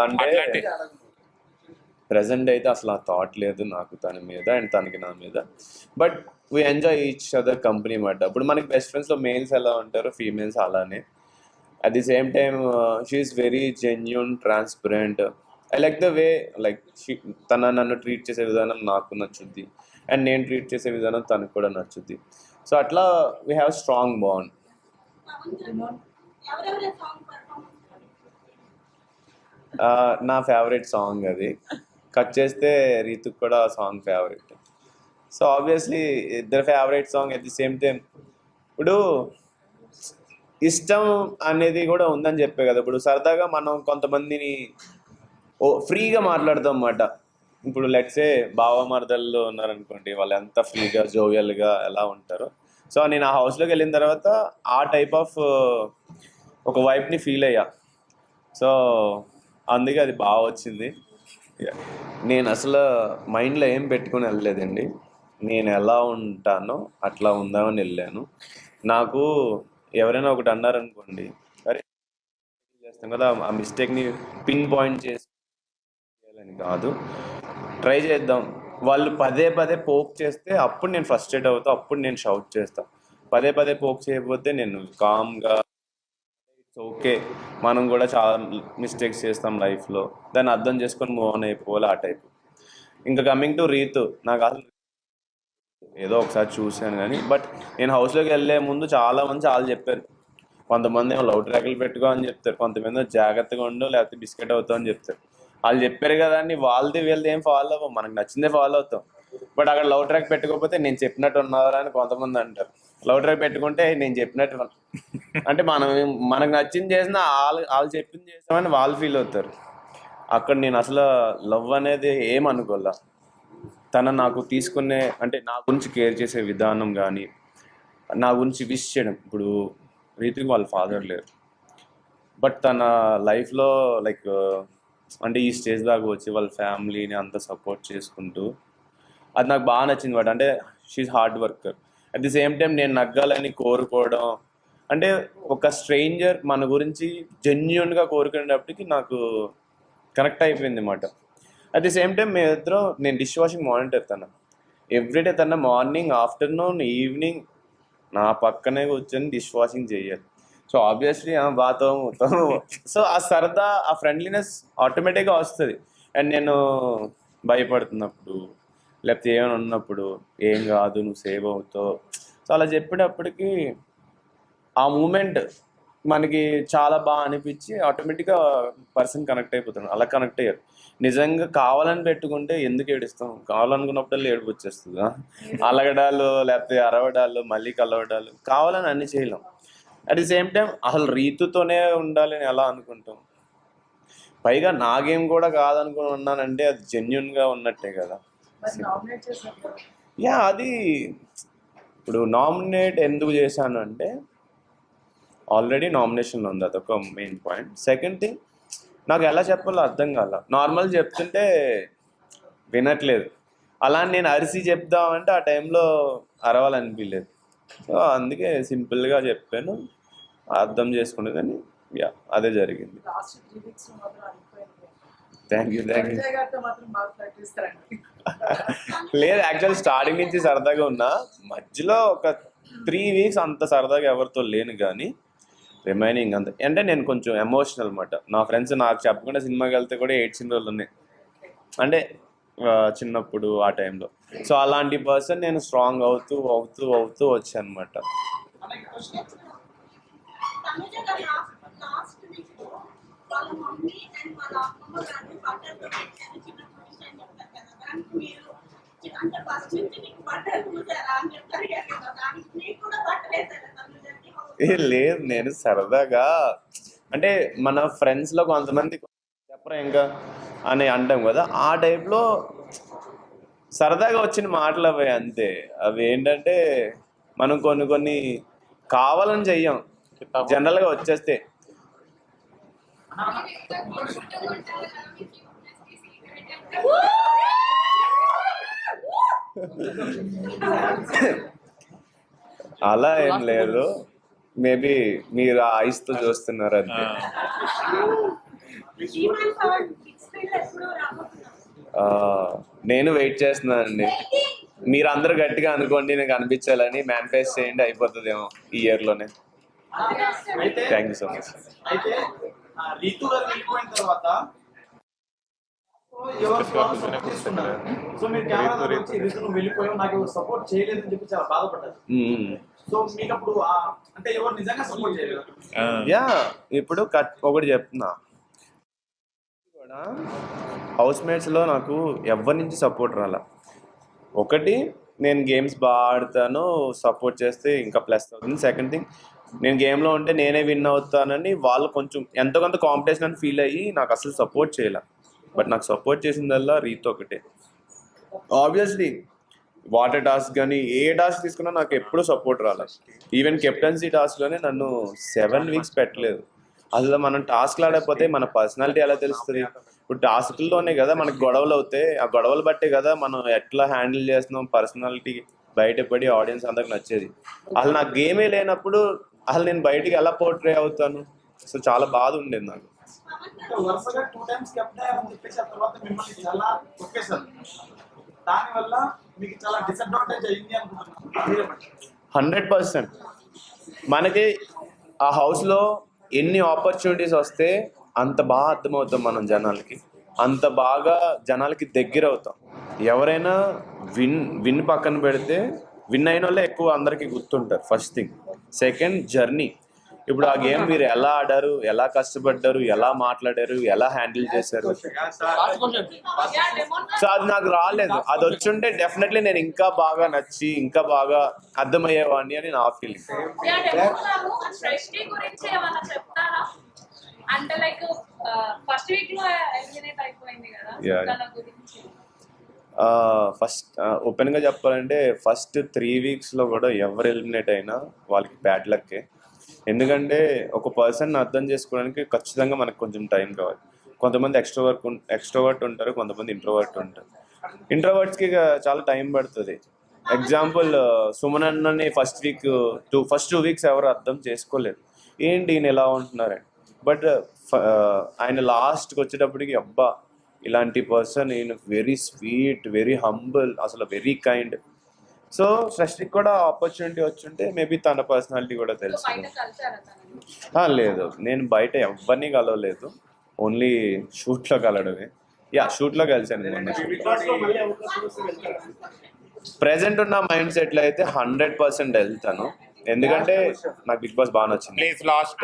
అంటే ప్రెసెంట్ అయితే అసలు ఆ థాట్ లేదు నాకు తన మీద అండ్ తనకి నా మీద. But we enjoy each other company మాట. ఇప్పుడు మనకి బెస్ట్ ఫ్రెండ్స్లో మేల్స్ ఎలా ఉంటారో ఫీమేల్స్ అలానే. At the same time she's very genuine, transparent. I like the way like తన నన్ను ట్రీట్ చేసే విధానం నాకు నచ్చుద్ది అండ్ నేను ట్రీట్ చేసే విధానం తనకు కూడా నచ్చుద్ది. సో అట్లా వీ హ్యావ్ స్ట్రాంగ్ బాండ్. నా ఫేవరెట్ సాంగ్ అది. కట్ చేస్తే రీతుకు కూడా ఆ సాంగ్ ఫేవరెట్. సో ఆబ్వియస్లీ ఇద్దరు favourite song at the same time. ఇప్పుడు ఇష్టం అనేది కూడా ఉందని చెప్పే కదా. ఇప్పుడు సరదాగా మనం కొంతమందిని ఫ్రీగా మాట్లాడతాం అన్నమాట. ఇప్పుడు లెట్సే బావమరదల్లో ఉన్నారనుకోండి, వాళ్ళు ఎంత ఫ్రీగా జోవియల్గా ఎలా ఉంటారో. సో నేను ఆ హౌస్లోకి వెళ్ళిన తర్వాత ఆ టైప్ ఆఫ్ ఒక వైబ్ని ఫీల్ అయ్యా. సో అందుకే అది బాగా వచ్చింది. నేను అసలు మైండ్లో ఏం పెట్టుకుని వెళ్ళలేదండి. నేను ఎలా ఉంటానో అట్లా ఉందామని వెళ్ళాను. నాకు ఎవరైనా ఒకటి అన్నారనుకోండి, అరే చేస్తాం కదా, ఆ మిస్టేక్ని పిన్ పాయింట్ చేయాలని కాదు, ట్రై చేద్దాం. వాళ్ళు పదే పదే పోక్ చేస్తే అప్పుడు నేను ఫ్రస్ట్రేట్ అవుతా, అప్పుడు నేను షౌట్ చేస్తా. పదే పదే పోక్ చేయకపోతే నేను కామ్గా ఇట్స్ ఓకే, మనం కూడా చాలా మిస్టేక్స్ చేస్తాం లైఫ్లో, దాన్ని అర్థం చేసుకొని మూవ్ ఆన్ అయిపోవాలి ఆ టైప్. ఇంకా కమింగ్ టు రీతు, నాకు అసలు ఏదో ఒకసారి చూశాను కానీ, బట్ నేను హౌస్లోకి వెళ్ళే ముందు చాలామంది చాలా చెప్పారు. కొంతమంది ఏమో లవ్ ట్రాక్లు పెట్టుకో అని చెప్తారు, కొంతమంది జాగ్రత్తగా ఉండు లేకపోతే బిస్కెట్ అవుతావు అని చెప్తారు. వాళ్ళు చెప్పారు కదా అని వాళ్ళది వీళ్ళది ఏం ఫాలో అవ్వం, మనకు నచ్చిందే ఫాలో అవుతాం. బట్ అక్కడ లవ్ ట్రాక్ పెట్టుకోకపోతే నేను చెప్పినట్టు ఉన్నారా అని కొంతమంది అంటారు. లవ్ ట్రాక్ పెట్టుకుంటే నేను చెప్పినట్టు అంటే మనకు నచ్చింది చేసినా వాళ్ళు చెప్పింది చేసామని వాళ్ళు ఫీల్ అవుతారు. అక్కడ నేను అసలు లవ్ అనేది ఏమనుకోలే. తన నాకు తీసుకునే అంటే నా గురించి కేర్ చేసే విధానం కానీ, నా గురించి విష్ చేయడం. ఇప్పుడు రీతికి వాళ్ళ ఫాదర్ లేరు, బట్ తన లైఫ్లో లైక్ అంటే ఈ స్టేజ్ దాకా వచ్చి వాళ్ళ ఫ్యామిలీని అంతా సపోర్ట్ చేసుకుంటూ, అది నాకు బాగా నచ్చింది వాడు. అంటే she's hard worker. At the same time నేను నగ్గాలని కోరుకోవడం, అంటే ఒక స్ట్రేంజర్ మన గురించి జెన్యున్గా కోరుకునేటప్పటికి నాకు కనెక్ట్ అయిపోయింది అన్నమాట. అట్ ది సేమ్ టైం మేమిద్దరం, నేను డిష్ వాషింగ్ మానిటర్ తన ఎవ్రీడే, తన మార్నింగ్ ఆఫ్టర్నూన్ ఈవినింగ్ నా పక్కనే కూర్చొని డిష్ వాషింగ్ చేయాలి. సో ఆబ్వియస్లీ బాతో సో ఆ సరదా, ఆ ఫ్రెండ్లీనెస్ ఆటోమేటిక్గా వస్తుంది. అండ్ నేను భయపడుతున్నప్పుడు లేకపోతే ఏమైనా ఉన్నప్పుడు, ఏం కాదు నువ్వు సేవ్ అవుతావు, సో అలా చెప్పేటప్పటికి ఆ మూమెంట్ మనకి చాలా బాగా అనిపించి ఆటోమేటిక్గా పర్సన్ కనెక్ట్ అయిపోతాడు. అలా కనెక్ట్ అయ్యారు. నిజంగా కావాలని పెట్టుకుంటే ఎందుకు ఏడుస్తాం, కావాలనుకున్నప్పుడల్లా ఏడుపు వచ్చేస్తుందా, అలగడాలు లేకపోతే అరవడాలు మళ్ళీ కలవడాలు, కావాలని అన్ని చేయలేం. అట్ ది సేమ్ టైం అసలు రీతుతోనే ఉండాలని ఎలా అనుకుంటాం, పైగా నాగేం కూడా కాదనుకుని ఉన్నానంటే అది జెన్యున్గా ఉన్నట్టే కదా. యా, అది ఇప్పుడు నామినేట్ ఎందుకు చేశాను అంటే ఆల్రెడీ నామినేషన్లో ఉంది, అదొక మెయిన్ పాయింట్. సెకండ్ థింగ్, నాకు ఎలా చెప్పాలో అర్థం కాల. నార్మల్ చెప్తుంటే వినట్లేదు, అలా నేను అరిసి చెప్దామంటే ఆ టైంలో అరవాలనిపించలేదు. సో అందుకే సింపుల్గా చెప్పాను, అర్థం చేసుకునేదని. యా, అదే జరిగింది. Thank you. లేదు, యాక్చువల్ స్టార్టింగ్ నుంచి సరదాగా ఉన్నా, మధ్యలో ఒక 3 weeks అంత సరదాగా ఎవరితో లేను, కానీ రిమైనింగ్ అంత అంటే నేను కొంచెం ఎమోషనల్ అన్నమాట. నా ఫ్రెండ్స్ నాకు చెప్పకుండా సినిమాకి వెళ్తే కూడా ఏడ్చిన రోజులు ఉన్నాయి, అంటే చిన్నప్పుడు ఆ టైంలో. సో అలాంటి పర్సన్ నేను స్ట్రాంగ్ అవుతూ అవుతూ అవుతూ వచ్చాను అనమాట. లేదు, నేను సరదాగా అంటే మన ఫ్రెండ్స్లో కొంతమంది చెప్పరా ఇంకా అని అంటాం కదా, ఆ టైప్లో సరదాగా వచ్చిన మాటలు అవి అంతే. అవి ఏంటంటే మనం కొన్ని కావాలని చెయ్యం, జనరల్గా వచ్చేస్తే. అలా ఏం లేదు, మేబీ మీరు ఆ ఐస్తో చూస్తున్నారు అంతే. నేను వెయిట్ చేస్తున్నానండి. మీరు అందరూ గట్టిగా అనుకోండి, నాకు అనిపించాలని మేనిఫెస్ట్ చేయండి, అయిపోతుందేమో ఈ ఇయర్లోనే. Thank you so much. అయితే రీతు గారు వెళ్ళిపోయిన తర్వాత సో మీరు కెమెరా వచ్చి రీతు వెళ్ళిపోయావు, నాకు ఎవరు సపోర్ట్ చేయలేదని చెప్పి చాలా బాధపడ్డారు. సో మీకు అప్పుడు అంటే ఎవరు నిజంగా సపోర్ట్ చేయలేదు? యా, ఇప్పుడు ఒకటి చెప్తున్నా, కూడా హౌస్ మేట్స్లో నాకు ఎవరి నుంచి సపోర్ట్ రాలా. ఒకటి, నేను గేమ్స్ బాగా ఆడతాను, సపోర్ట్ చేస్తే ఇంకా ప్లస్ అవుతుంది. సెకండ్ థింగ్, నేను గేమ్లో ఉంటే నేనే విన్ అవుతానని వాళ్ళు కొంచెం ఎంతో కొంత కాంపిటీషన్ అని ఫీల్ అయ్యి నాకు అసలు సపోర్ట్ చేయాల. బట్ నాకు సపోర్ట్ చేసిందల్లా రీత్ ఒకటే. ఆబ్వియస్లీ వాటర్ టాస్క్ కానీ ఏ టాస్క్ తీసుకున్నా నాకు ఎప్పుడూ సపోర్ట్ రాలేదు. ఈవెన్ కెప్టెన్సీ టాస్క్లోనే నన్ను 7 weeks పెట్టలేదు. అసలు మనం టాస్క్లు ఆడకపోతే మన పర్సనాలిటీ ఎలా తెలుస్తుంది? ఇప్పుడు టాస్క్లోనే కదా మనకు గొడవలు అవుతాయి, ఆ గొడవలు బట్టే కదా మనం ఎట్లా హ్యాండిల్ చేస్తున్నాం పర్సనాలిటీ బయటపడి ఆడియన్స్ అందరికి నచ్చేది. అసలు నాకు గేమే లేనప్పుడు అసలు నేను బయటికి ఎలా పోర్ట్రే అవుతాను? సో చాలా బాధ ఉండేది నాకు. వరుసగా 2 times కెప్టెన్ అయ్యారని చెప్పేసి ఆ తర్వాత మిమ్మల్ని చాలా తొక్కేశారు. దానివల్ల మీకు చాలా డిసడ్వాంటేజ్ అయింది అనుకుంటున్నాను. 100%. మనకి ఆ హౌస్లో ఎన్ని ఆపర్చునిటీస్ వస్తే అంత బాగా అర్థమవుతాం మనం జనాలకి, అంత బాగా జనాలకి దగ్గర అవుతాం. ఎవరైనా విన్ పక్కన పెడితే విన్ అయిన వాళ్ళే ఎక్కువ అందరికీ గుర్తుంటారు. First thing. Second, journey. ఇప్పుడు ఆ గేమ్ మీరు ఎలా ఆడారు, ఎలా కష్టపడ్డారు, ఎలా మాట్లాడారు, ఎలా హ్యాండిల్ చేశారు. సో అది నాకు రాలేదు. అది వచ్చుంటే డెఫినెట్లీ నేను ఇంకా బాగా నచ్చి ఇంకా బాగా అర్థమయ్యేవాడిని అని నా ఫీలింగ్. అంటే లైక్ ఫస్ట్ వీక్ లో ఎలిమినేట్ అయిపోయింది కదా, దాని గురించి ఫస్ట్ ఓపెన్గా చెప్పాలంటే ఫస్ట్ 3 weeksలో కూడా ఎవరు ఎలిమినేట్ అయినా వాళ్ళకి బ్యాడ్ లక్కే. ఎందుకంటే ఒక పర్సన్ అర్థం చేసుకోవడానికి ఖచ్చితంగా మనకు కొంచెం టైం కావాలి. కొంతమంది ఎక్స్ట్రోవర్ట్ ఉంటారు, కొంతమంది ఇంట్రోవర్ట్ ఉంటారు. ఇంట్రోవర్ట్స్కి చాలా టైం పడుతుంది. ఎగ్జాంపుల్, సుమన్ అన్నని ఫస్ట్ 2 weeks ఎవరు అర్థం చేసుకోలేదు, ఏంటి ఈయన ఎలా ఉంటున్నారని. బట్ ఆయన లాస్ట్కి వచ్చేటప్పటికి అబ్బా ఇలాంటి పర్సన్, ఈయన వెరీ స్వీట్, వెరీ హంబుల్, అసలు వెరీ కైండ్. సో సృష్టికి కూడా ఆపర్చునిటీ వచ్చుంటే మేబీ తన పర్సనాలిటీ కూడా తెలుసు. లేదు, నేను బయట ఎవరిని కలవలేదు, ఓన్లీ షూట్లో కలవడమే. షూట్లో కలిసాను మొన్న. ప్రెజెంట్ ఉన్న మైండ్ సెట్లో అయితే 100% వెళ్తాను, ఎందుకంటే నాకు బిగ్ బాస్ బాగా నచ్చింది. Please last.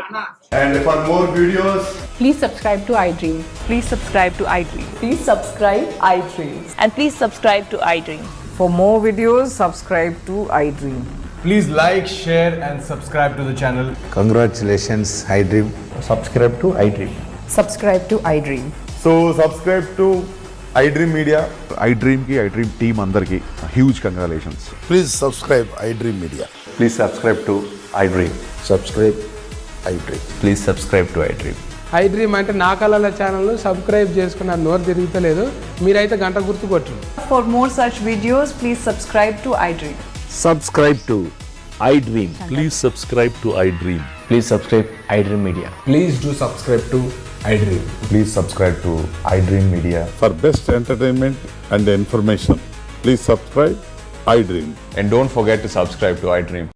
And for more videos, please subscribe to iDream. Please subscribe to iDream. Please subscribe iDream. And please subscribe to iDream. For more videos, subscribe to iDream. please like, share and subscribe to the channel. Congratulations, iDream. Subscribe to iDream. Subscribe to iDream. So subscribe to iDream Media. iDream ki iDream team andarki huge congratulations. Please subscribe iDream Media. Please subscribe to iDream. Subscribe iDream. Please subscribe to iDream. iDream అంటే నా కళల channel subscribe చేసుకున్న నోరు తిరుగుతలేదు, మీరైతే గంట గుర్తు కొట్టండి. For more such videos, please subscribe to iDream. Subscribe to iDream. Please subscribe to iDream. Please subscribe iDream Media. Please do subscribe to iDream. Please subscribe to iDream Media. For best entertainment and information, please subscribe iDream. And don't forget to subscribe to iDream.